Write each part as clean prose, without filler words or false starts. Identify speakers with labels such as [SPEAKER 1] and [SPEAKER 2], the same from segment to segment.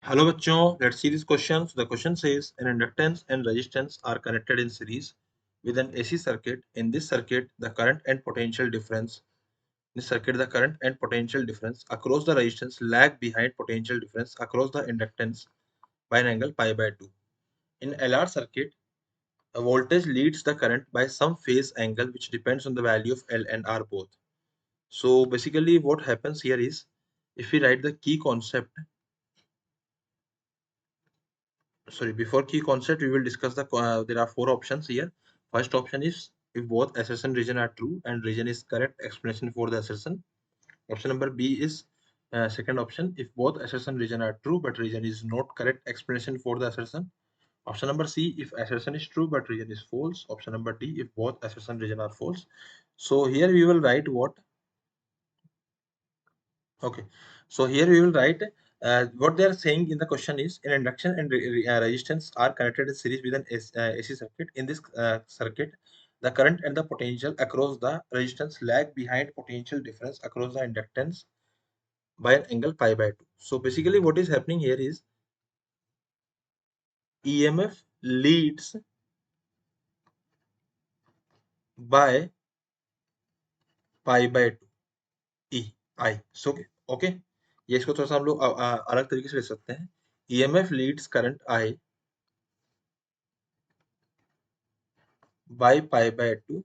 [SPEAKER 1] Hello बच्चों, let's see this question. So the question says an inductance and resistance are connected in series with an AC circuit. In this circuit, the current and potential difference across the resistance lag behind potential difference across the inductance by an angle pi by 2. In LR circuit, a voltage leads the current by some phase angle which depends on the value of L and R both. So basically what happens here is, if we write the key concept, before key concept we will discuss there are four options here. First option is if both assertion region are true and region is correct explanation for the assertion. Option number B is second option, if both assertion region are true but region is not correct explanation for the assertion. Option number C, if assertion is true but region is false. Option number D, if both assertion region are false. So here we will write what? Okay, so here we will write what they are saying in the question is an induction and resistance are connected in series with an AC circuit. In this circuit, the current and the potential across the resistance lag behind potential difference across the inductance by an angle pi by 2. So basically what is happening here is EMF leads by pi by 2 E I. So okay, ये इसको थोड़ा सा हम लोग अलग तरीके से ले सकते हैं. EMF leads current I by pi by 2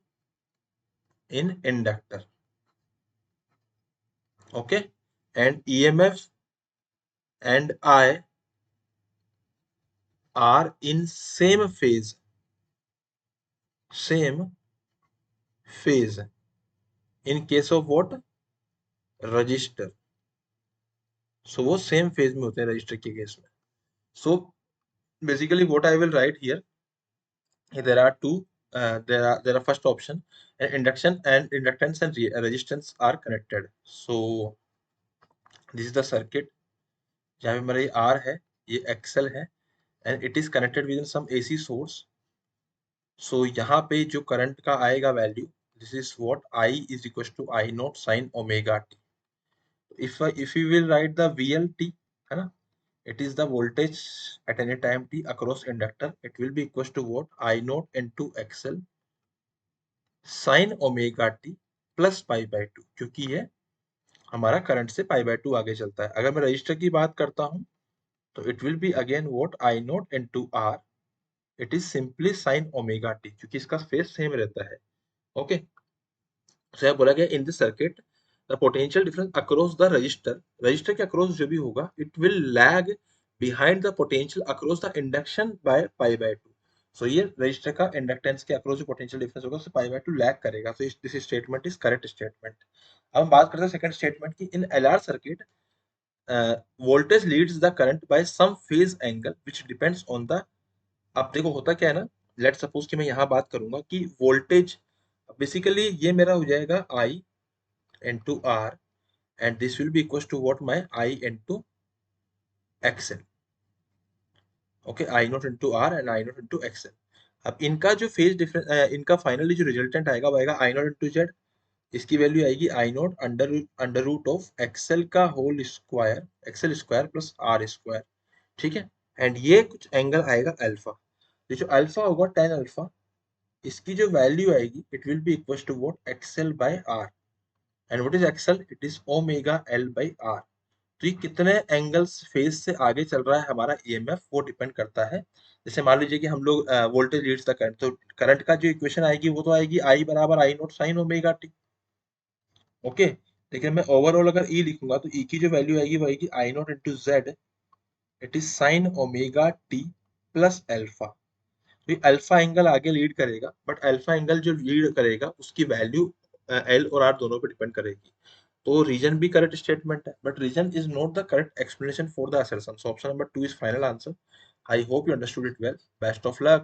[SPEAKER 1] in inductor. Okay, and EMF and I are in same phase in case of what? Resistor. So वो सेम फेज में होते हैं रजिस्टर के केस में. So basically what I will write here, there are two there are first option, induction and inductance and resistance are connected. So this is the circuit जहाँ पे मेरा ये R है, ये XL है and it is connected with some AC source. So यहाँ पे जो करंट का आएगा value, this is what I is equals to I naught sin omega t. If we will write the VLT, है ना, it is the voltage at any time t across inductor. It will be equals to what? I naught into XL sin omega t plus pi by 2, क्योंकि ये हमारा current से pi by 2 आगे चलता है. अगर मैं रजिस्टर की बात करता हूं तो it will be again what? I naught into R. It is simply sin omega t, क्योंकि इसका फेज सेम रहता है. ओके, so यहाँ बोला गया in this circuit the potential difference across the register के अक्रॉस जो भी होगा it will lag behind the potential across the induction by pi by 2. सो ये रजिस्टर का इंडक्टेंस के अक्रॉस जो पोटेंशियल डिफरेंस होगा उससे पाई बाय 2 लैग करेगा. So this statement is correct statement. अब हम बात करते हैं सेकंड स्टेटमेंट की. In LR circuit voltage leads the current by some phase angle which depends on the. अब देखो होता क्या है ना, लेट सपोज कि मैं यहाँ बात करूंगा कि वोल्टेज बेसिकली ये मेरा हो जाएगा I into R and this will be equals to what? My I into XL. Okay, I naught into R and I naught into XL. अब इनका जो फेज डिफरेंस इनका फाइनली जो रिजल्टेंट आएगा वो आएगा I naught into Z. इसकी value आएगी I naught under root of XL का whole square, XL square plus R square. ठीक है, एंड ये कुछ एंगल आएगा अल्फा. ये जो अल्फा होगा tan अल्फा, इसकी जो वैल्यू आएगी it will be equal to what? XL by R. And what is XL? It is omega L by R. तो ये कितने एंगल्स फेज से आगे चल रहा है हमारा ईएमएफ वो डिपेंड करता है. जैसे मान लीजिए कि हम लोग वोल्टेज लीड्स द करंट, तो करंट का जो इक्वेशन आएगी वो तो आएगी I बराबर I not sine omega T. Okay, लेकिन मैं ओवरऑल अगर E लिखूंगा तो E की जो वैल्यू आएगी वो आएगी I not into Z, it is sine omega T plus alpha. तो ये अल्फा एंगल आगे लीड करेगा, बट अल्फा एंगल जो लीड करेगा उसकी वैल्यू L और R दोनों पे डिपेंड करेगी. तो रीजन भी करेक्ट स्टेटमेंट है, but reason is not the correct explanation for the assertion. So option number 2 is final answer. I hope you understood it well. Best of luck.